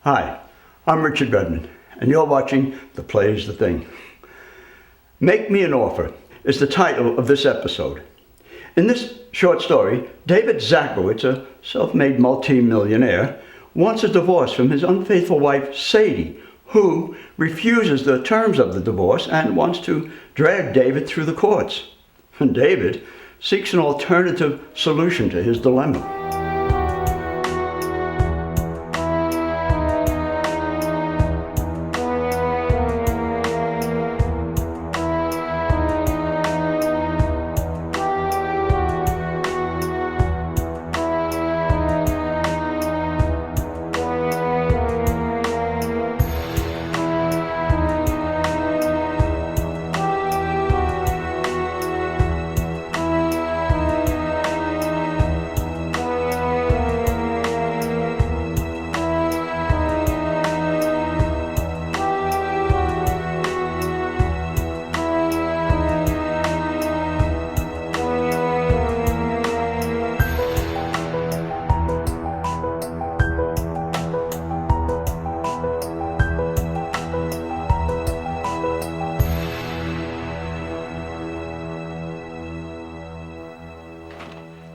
Hi, I'm Richard Redmond, and you're watching The Play's the Thing. Make Me an Offer is the title of this episode. In this short story, David Zakowitz, a self-made multi-millionaire, wants a divorce from his unfaithful wife, Sadie, who refuses the terms of the divorce and wants to drag David through the courts. And David seeks an alternative solution to his dilemma.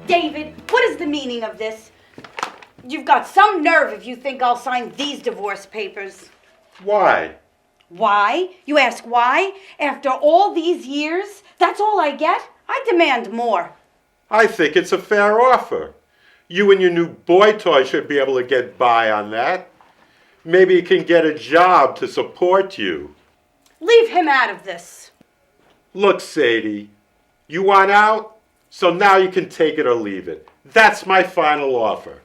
David, what is the meaning of this? You've got some nerve if you think I'll sign these divorce papers. Why? Why? You ask why? After all these years? That's all I get? I demand more. I think it's a fair offer. You and your new boy toy should be able to get by on that. Maybe you can get a job to support you. Leave him out of this. Look, Sadie, you want out? So now you can take it or leave it. That's my final offer.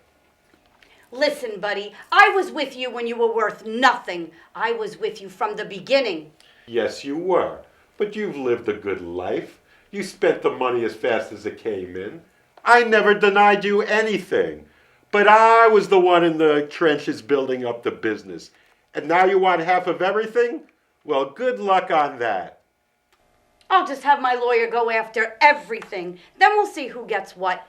Listen, buddy, I was with you when you were worth nothing. I was with you from the beginning. Yes, you were. But you've lived a good life. You spent the money as fast as it came in. I never denied you anything. But I was the one in the trenches building up the business. And now you want half of everything? Well, good luck on that. I'll just have my lawyer go after everything. Then we'll see who gets what.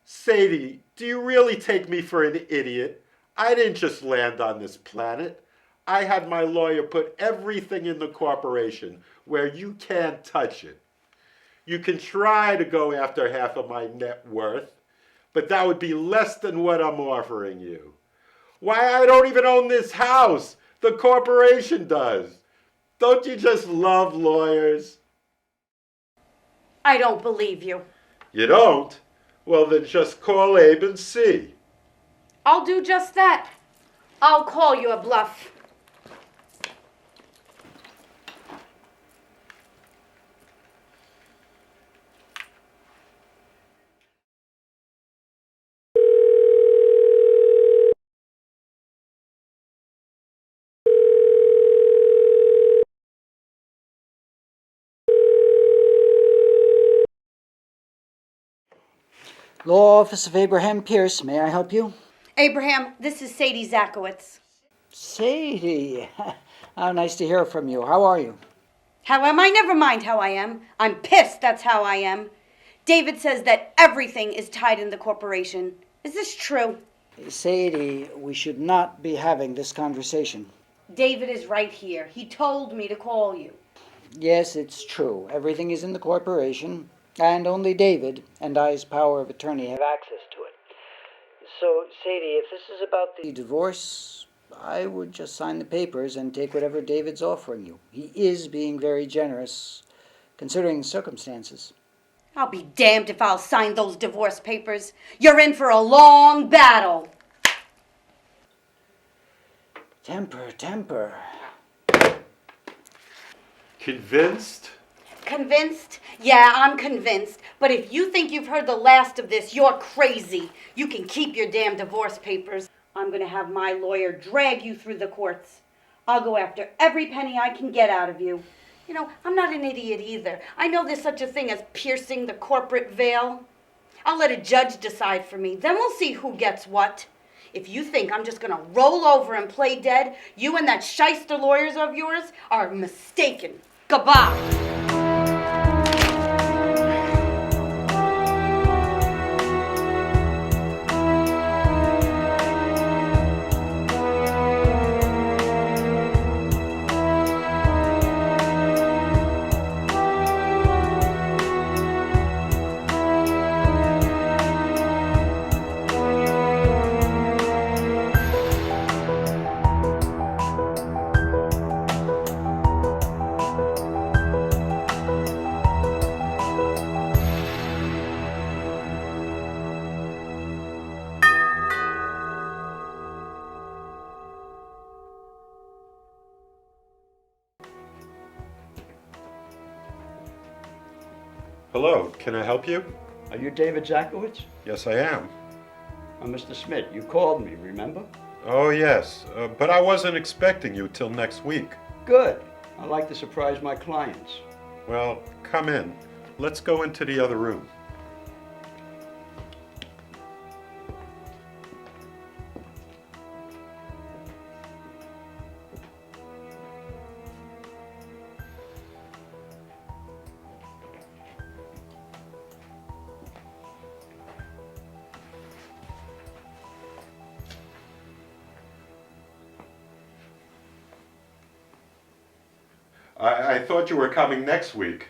Sadie, do you really take me for an idiot? I didn't just land on this planet. I had my lawyer put everything in the corporation where you can't touch it. You can try to go after half of my net worth, but that would be less than what I'm offering you. Why, I don't even own this house. The corporation does. Don't you just love lawyers? I don't believe you. You don't? Well, then just call Abe and see. I'll do just that. I'll call you a bluff. Law Office of Abraham Pierce, may I help you? Abraham, this is Sadie Zakowitz. Sadie, how nice to hear from you. How are you? How am I? Never mind how I am. I'm pissed, that's how I am. David says that everything is tied in the corporation. Is this true? Sadie, we should not be having this conversation. David is right here. He told me to call you. Yes, it's true. Everything is in the corporation, and only David and I's power of attorney have access to it. So, Sadie, if this is about the divorce, I would just sign the papers and take whatever David's offering you. He is being very generous, considering circumstances. I'll be damned if I'll sign those divorce papers. You're in for a long battle. Temper. Convinced? Convinced? Yeah, I'm convinced. But if you think you've heard the last of this, you're crazy. You can keep your damn divorce papers. I'm going to have my lawyer drag you through the courts. I'll go after every penny I can get out of you. You know, I'm not an idiot either. I know there's such a thing as piercing the corporate veil. I'll let a judge decide for me. Then we'll see who gets what. If you think I'm just going to roll over and play dead, you and that shyster lawyers of yours are mistaken. Goodbye. Hello, can I help you? Are you David Zakowitz? Yes, I am. I'm Mr. Smith. You called me, remember? Oh, yes, but I wasn't expecting you till next week. Good. I like to surprise my clients. Well, come in. Let's go into the other room. I thought you were coming next week.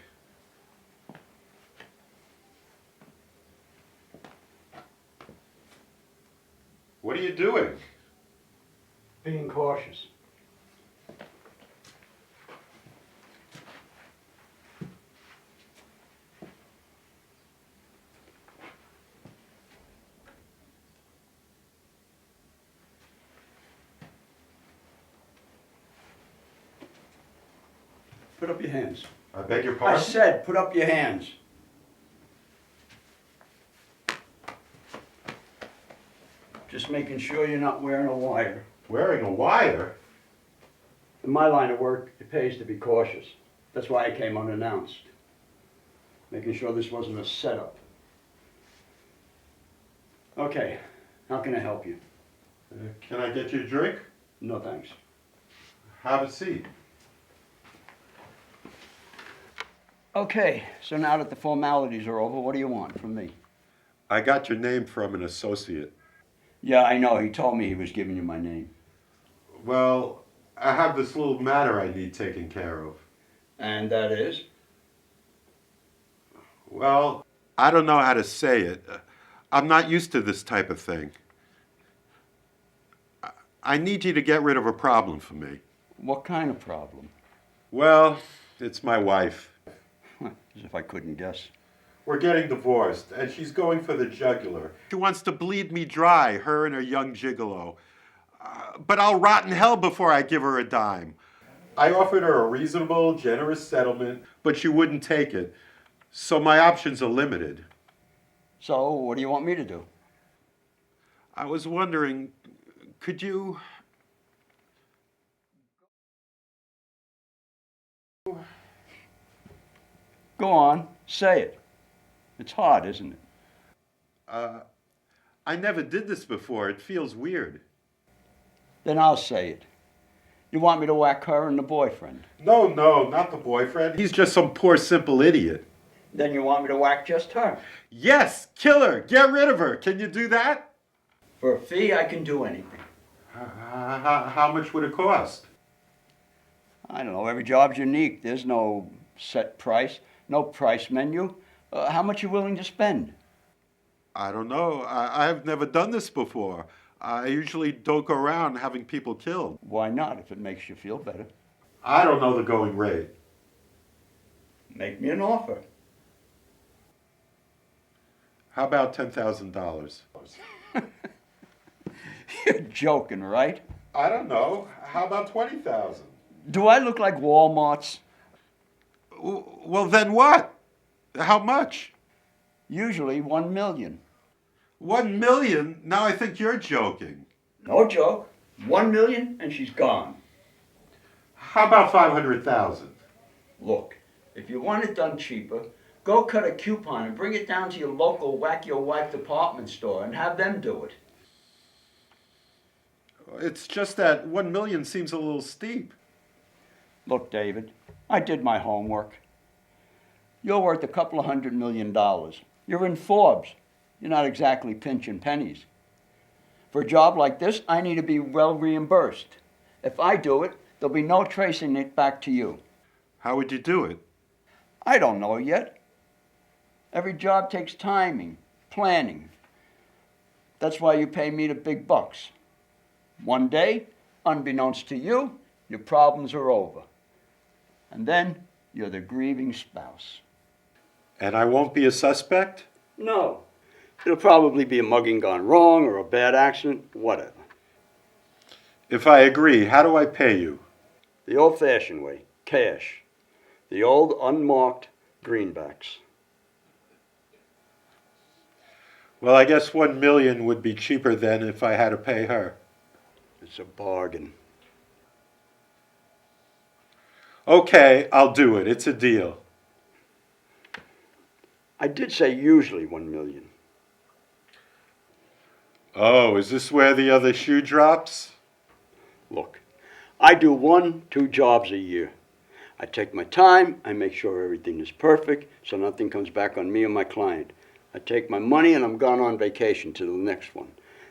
What are you doing? Being cautious. Put up your hands. I beg your I pardon? said, put up your hands. Just making sure you're not wearing a wire. Wearing a wire? In my line of work, it pays to be cautious. That's why I came unannounced. Making sure this wasn't a setup. Okay, how can I help you? Can I get you a drink? No thanks. Have a seat. Okay, so now that the formalities are over, what do you want from me? I got your name from an associate. Yeah, I know. He told me he was giving you my name. Well, I have this little matter I need taken care of. And that is? Well, I don't know how to say it. I'm not used to this type of thing. I need you to get rid of a problem for me. What kind of problem? Well, it's my wife. As if I couldn't guess. We're getting divorced, and she's going for the jugular. She wants to bleed me dry, her and her young gigolo. But I'll rot in hell before I give her a dime. I offered her a reasonable, generous settlement, but she wouldn't take it. So my options are limited. So, what do you want me to do? I was wondering, could you... Go on, say it. It's hard, isn't it? I never did this before. It feels weird. Then I'll say it. You want me to whack her and the boyfriend? No, not the boyfriend. He's just some poor, simple idiot. Then you want me to whack just her? Yes, kill her. Get rid of her. Can you do that? For a fee, I can do anything. How much would it cost? I don't know. Every job's unique. There's no set price, no price menu. How much you willing to spend? I don't know. I've never done this before. I usually don't go around having people killed. Why not, if it makes you feel better? I don't know the going rate. Make me an offer. How about $10,000? You're joking, right? I don't know. How about 20,000? Do I look like Walmart's? Well, then what? How much? Usually 1 million. 1 million? Now I think you're joking. No joke. 1 million and she's gone. How about 500,000? Look, if you want it done cheaper, go cut a coupon and bring it down to your local Whack Your Wife department store and have them do it. It's just that 1 million seems a little steep. Look, David, I did my homework. You're worth a couple of $100 million. You're in Forbes. You're not exactly pinching pennies. For a job like this, I need to be well reimbursed. If I do it, there'll be no tracing it back to you. How would you do it? I don't know yet. Every job takes timing, planning. That's why you pay me the big bucks. One day, unbeknownst to you, your problems are over. And then you're the grieving spouse. And I won't be a suspect? No. It'll probably be a mugging gone wrong or a bad accident, whatever. If I agree, how do I pay you? The old-fashioned way, cash. The old unmarked greenbacks. Well, I guess 1 million would be cheaper than if I had to pay her. It's a bargain. Okay, I'll do it. It's a deal. I did say usually 1 million. Oh, is this where the other shoe drops? Look, I do 1-2 jobs a year. I take my time, I make sure everything is perfect, so nothing comes back on me or my client. I take my money and I'm gone on vacation to the next one.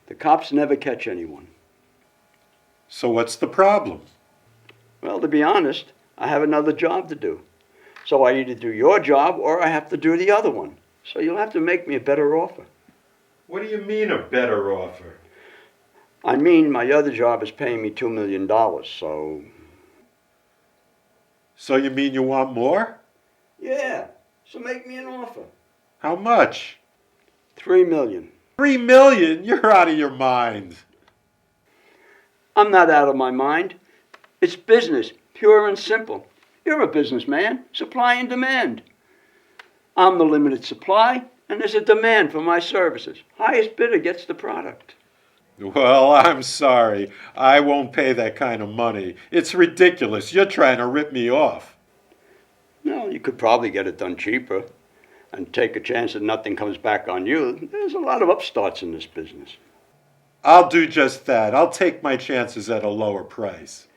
The cops never catch anyone. So what's the problem? Well, to be honest, I have another job to do. So I either do your job or I have to do the other one. So you'll have to make me a better offer. What do you mean a better offer? I mean, my other job is paying me $2 million, so... So you mean you want more? Yeah, so make me an offer. How much? $3 million. 3 million? You're out of your mind. I'm not out of my mind. It's business, pure and simple. You're a businessman, supply and demand. I'm the limited supply, and there's a demand for my services. Highest bidder gets the product. Well, I'm sorry. I won't pay that kind of money. It's ridiculous. You're trying to rip me off. No, you could probably get it done cheaper and take a chance that nothing comes back on you. There's a lot of upstarts in this business. I'll do just that. I'll take my chances at a lower price.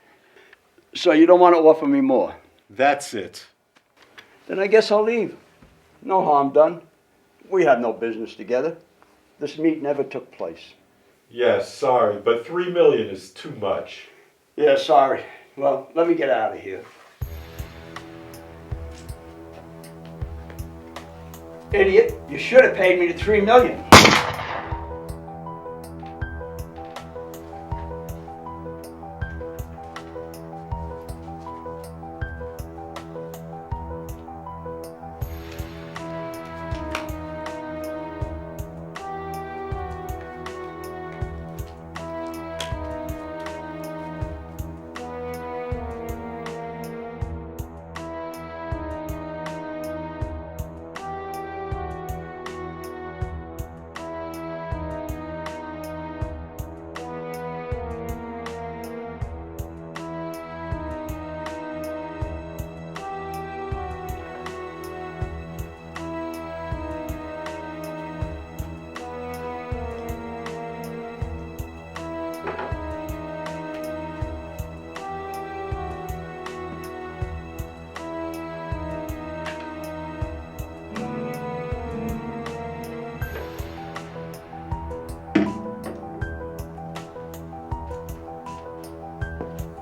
So you don't want to offer me more? That's it. Then I guess I'll leave. No harm done. We have no business together. This meet never took place. Yes, sorry, but 3 million is too much. Yeah, sorry. Well, let me get out of here. Idiot, you should have paid me the $3 million.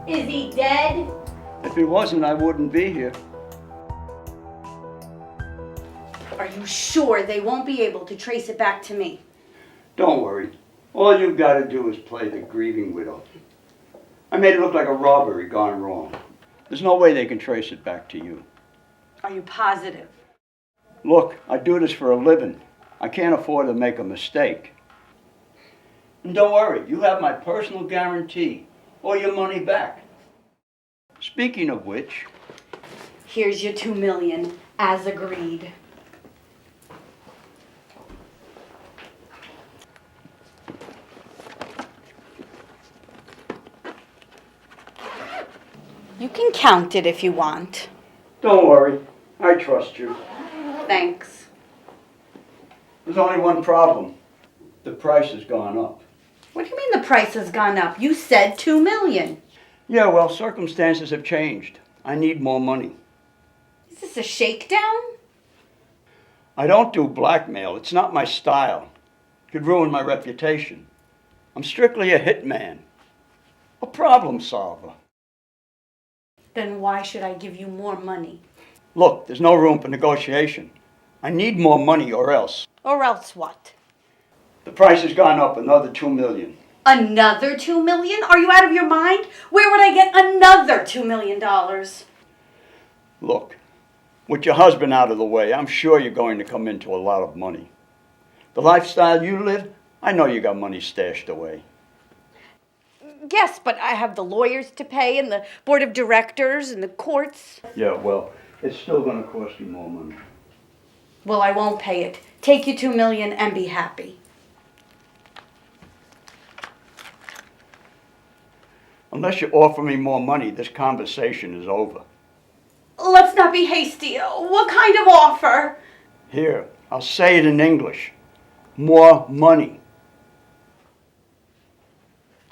Is he dead? If he wasn't, I wouldn't be here. Are you sure they won't be able to trace it back to me? Don't worry. All you've got to do is play the grieving widow. I made it look like a robbery gone wrong. There's no way they can trace it back to you. Are you positive? Look, I do this for a living. I can't afford to make a mistake. And don't worry, you have my personal guarantee or your money back. Speaking of which... Here's your $2 million, as agreed. You can count it if you want. Don't worry, I trust you. Thanks. There's only one problem. The price has gone up. What do you mean the price has gone up? You said $2 million. Yeah, well, circumstances have changed. I need more money. Is this a shakedown? I don't do blackmail. It's not my style. It could ruin my reputation. I'm strictly a hitman. A problem solver. Then why should I give you more money? Look, there's no room for negotiation. I need more money or else. Or else what? The price has gone up another $2 million. Another $2 million? Are you out of your mind? Where would I get another $2 million? Look, with your husband out of the way, I'm sure you're going to come into a lot of money. The lifestyle you live, I know you got money stashed away. Yes, but I have the lawyers to pay and the board of directors and the courts. Yeah, well, it's still going to cost you more money. Well, I won't pay it. Take your $2 million and be happy. Unless you offer me more money, this conversation is over. Let's not be hasty. What kind of offer? Here, I'll say it in English. More money.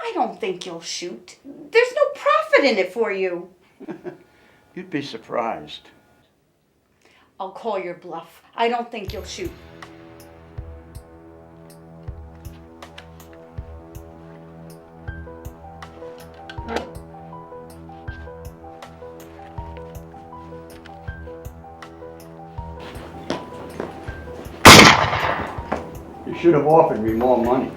I don't think you'll shoot. There's no profit in it for you. You'd be surprised. I'll call your bluff. I don't think you'll shoot. You should have offered me more money.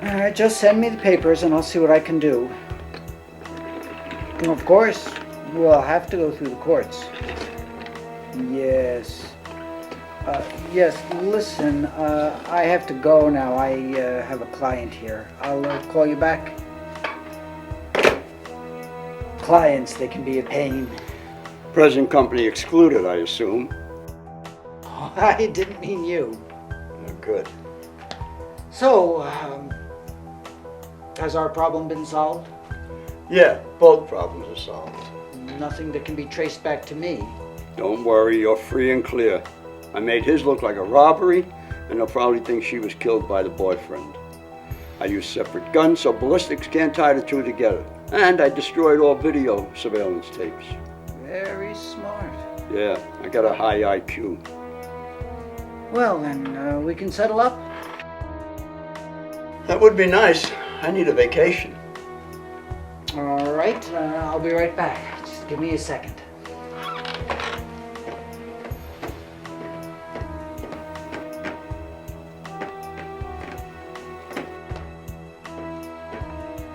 All right, just send me the papers and I'll see what I can do. And of course, we'll have to go through the courts. Yes. Yes, listen, I have to go now. I have a client here. I'll call you back. Clients, they can be a pain. Present company excluded, I assume. I didn't mean you. Good. So, has our problem been solved? Yeah, both problems are solved. Nothing that can be traced back to me. Don't worry, you're free and clear. I made his look like a robbery, and they'll probably think she was killed by the boyfriend. I used separate guns so ballistics can't tie the two together. And I destroyed all video surveillance tapes. Very smart. Yeah, I got a high IQ. Well, then, we can settle up. That would be nice. I need a vacation. All right, I'll be right back. Just give me a second.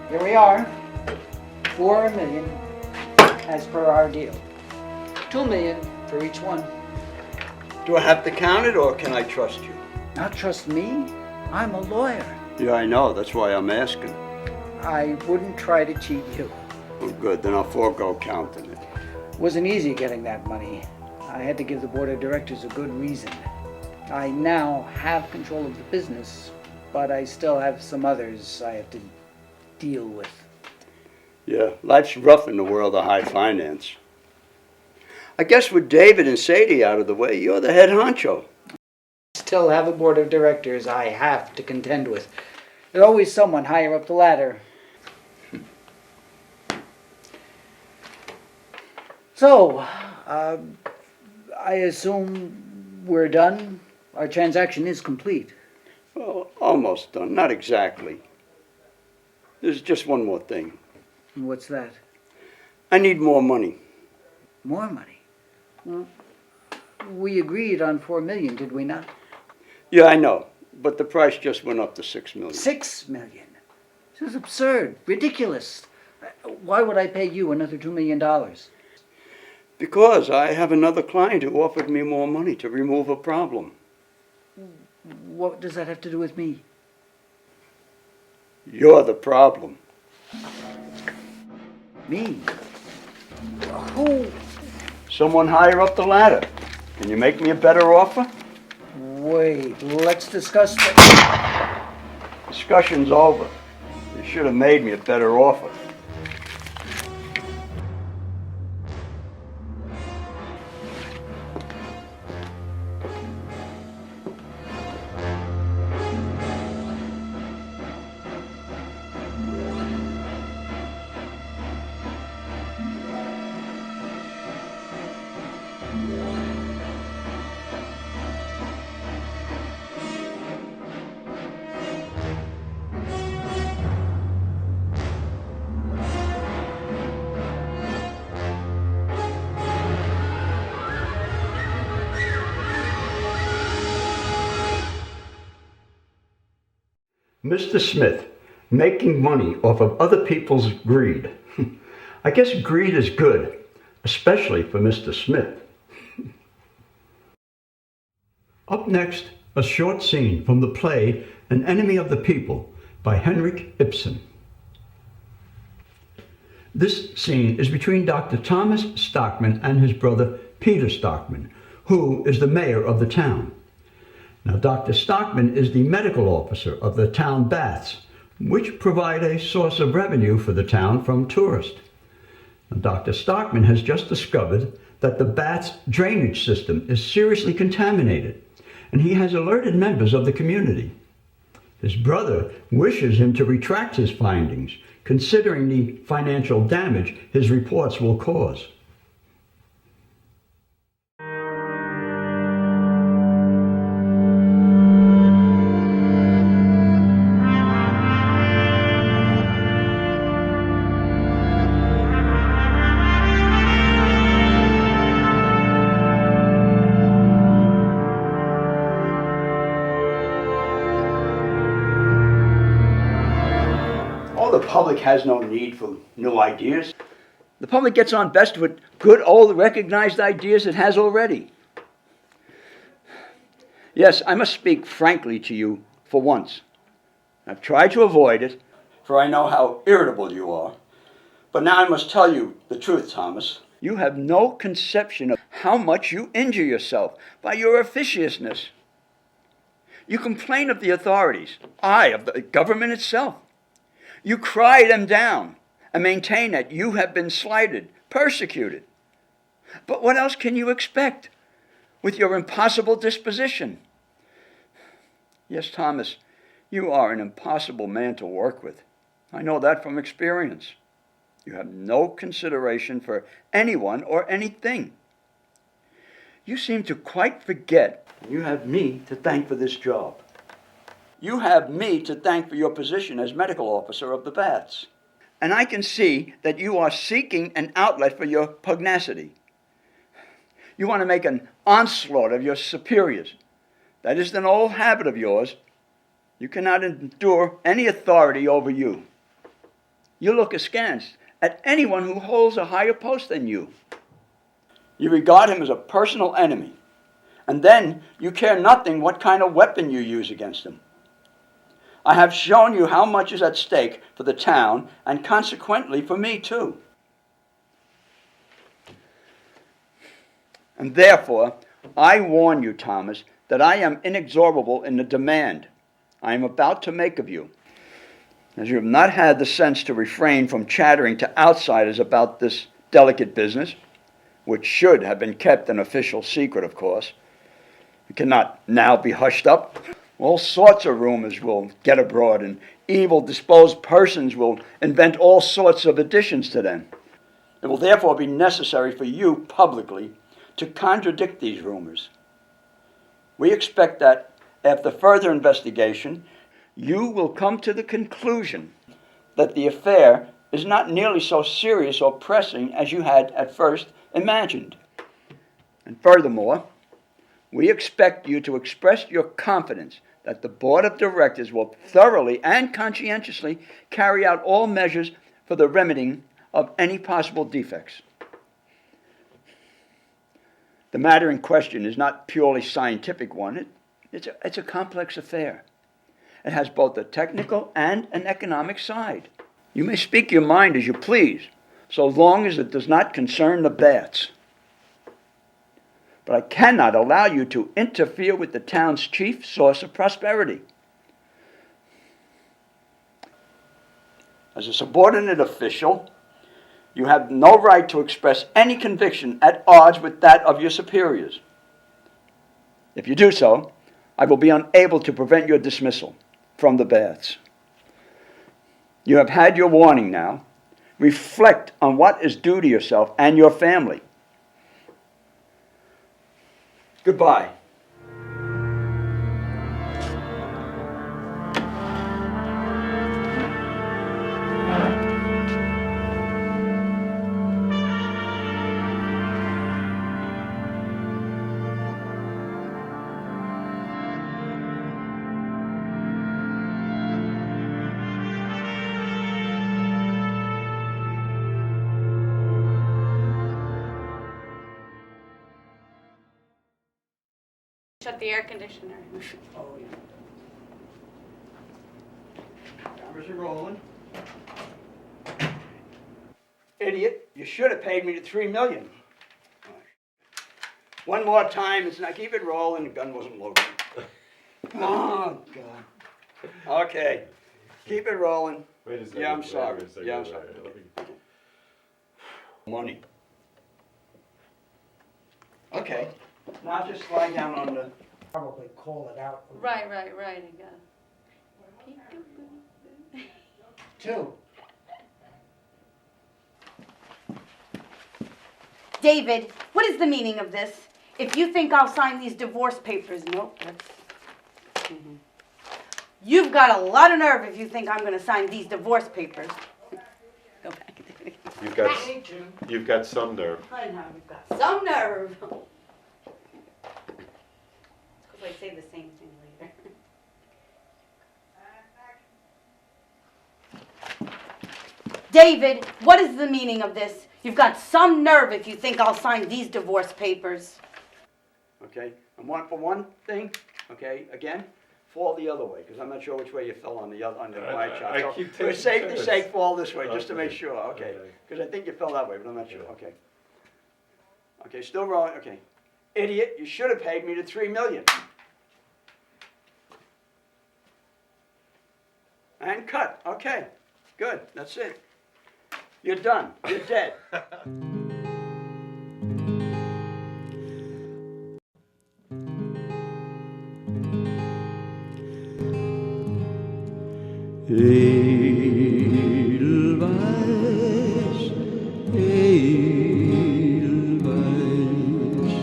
Here we are. 4 million as per our deal. 2 million for each one. Do I have to count it, or can I trust you? Not trust me? I'm a lawyer. Yeah, I know. That's why I'm asking. I wouldn't try to cheat you. Oh, good. Then I'll forego counting it. Wasn't easy getting that money. I had to give the board of directors a good reason. I now have control of the business, but I still have some others I have to deal with. Yeah, life's rough in the world of high finance. I guess with David and Sadie out of the way, you're the head honcho. Still have a board of directors I have to contend with. There's always someone higher up the ladder. So, I assume we're done? Our transaction is complete. Well, almost done. Not exactly. There's just one more thing. What's that? I need more money. More money? Well, we agreed on 4 million, did we not? Yeah, I know. But the price just went up to 6 million. 6 million? This is absurd, ridiculous. Why would I pay you another $2 million? Because I have another client who offered me more money to remove a problem. What does that have to do with me? You're the problem. Me? Who? Someone higher up the ladder. Can you make me a better offer? Wait, let's discuss that. Discussion's over. You should have made me a better offer. Mr. Smith, making money off of other people's greed. I guess greed is good, especially for Mr. Smith. Up next, a short scene from the play An Enemy of the People by Henrik Ibsen. This scene is between Dr. Thomas Stockman and his brother Peter Stockman, who is the mayor of the town. Now, Dr. Stockman is the medical officer of the town baths, which provide a source of revenue for the town from tourists. Now, Dr. Stockman has just discovered that the bath's drainage system is seriously contaminated, and he has alerted members of the community. His brother wishes him to retract his findings, considering the financial damage his reports will cause. The public has no need for new ideas. The public gets on best with good old recognized ideas it has already. Yes, I must speak frankly to you for once. I've tried to avoid it, for I know how irritable you are. But now I must tell you the truth, Thomas. You have no conception of how much you injure yourself by your officiousness. You complain of the authorities, aye, of the government itself. You cry them down and maintain that you have been slighted, persecuted. But what else can you expect with your impossible disposition? Yes, Thomas, you are an impossible man to work with. I know that from experience. You have no consideration for anyone or anything. You seem to quite forget you have me to thank for this job. You have me to thank for your position as medical officer of the baths. And I can see that you are seeking an outlet for your pugnacity. You want to make an onslaught of your superiors. That is an old habit of yours. You cannot endure any authority over you. You look askance at anyone who holds a higher post than you. You regard him as a personal enemy. And then you care nothing what kind of weapon you use against him. I have shown you how much is at stake for the town, and consequently for me too. And therefore, I warn you, Thomas, that I am inexorable in the demand I am about to make of you, as you have not had the sense to refrain from chattering to outsiders about this delicate business, which should have been kept an official secret, of course. It cannot now be hushed up. All sorts of rumors will get abroad, and evil-disposed persons will invent all sorts of additions to them. It will therefore be necessary for you publicly to contradict these rumors. We expect that, after further investigation, you will come to the conclusion that the affair is not nearly so serious or pressing as you had at first imagined. And furthermore, we expect you to express your confidence that the Board of Directors will thoroughly and conscientiously carry out all measures for the remedying of any possible defects. The matter in question is not a purely scientific one. It's a complex affair. It has both a technical and an economic side. You may speak your mind as you please, so long as it does not concern the baths. But I cannot allow you to interfere with the town's chief source of prosperity. As a subordinate official, you have no right to express any conviction at odds with that of your superiors. If you do so, I will be unable to prevent your dismissal from the baths. You have had your warning now. Reflect on what is due to yourself and your family. Goodbye. Shut the air conditioner. Oh, yeah. Cameras are rolling. Idiot, you should have paid me the $3 million. One more time, it's not, keep it rolling, the gun wasn't loaded. Oh, God. Okay, keep it rolling. Wait a second. Yeah, I'm wait a sorry. second, Yeah, I'm wait, sorry. wait, let me- Money. Okay, now just slide down on the... Probably call it out. Right, again. 2. David, what is the meaning of this? If you think I'll sign these divorce papers, nope, that's... You've got a lot of nerve if you think I'm going to sign these divorce papers. Go back. You've got some nerve. I know, you've got some nerve. It's because I say the same thing later. David, what is the meaning of this? You've got some nerve if you think I'll sign these divorce papers. Okay, and one thing, okay, again, fall the other way, because I'm not sure which way you fell on the right shot. I So keep for taking safety's turns. sake, fall this way, just to Okay. make sure, okay? Okay. Because I think you fell that way, but I'm not sure, Yeah. okay. Okay, still rolling, okay. Idiot, you should have paid me the $3 million. And cut, okay, good, that's it. You're done, you're dead. Edelweiss, Edelweiss,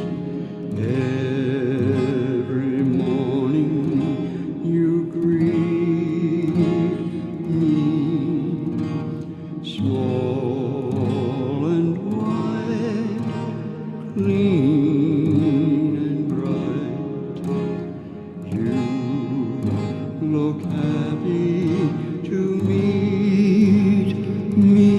every morning you greet me, small and white, clean and bright. You look happy to meet me.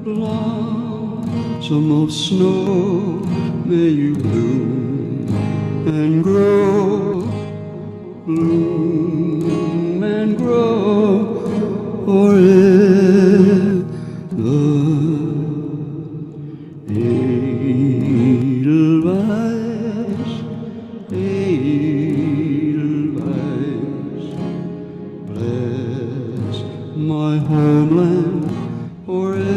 Blossom of snow, may you bloom and grow, bloom and grow forever. Edelweiss, Edelweiss, bless my homeland forever.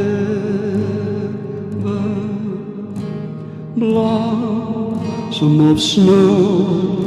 Blossom of snow,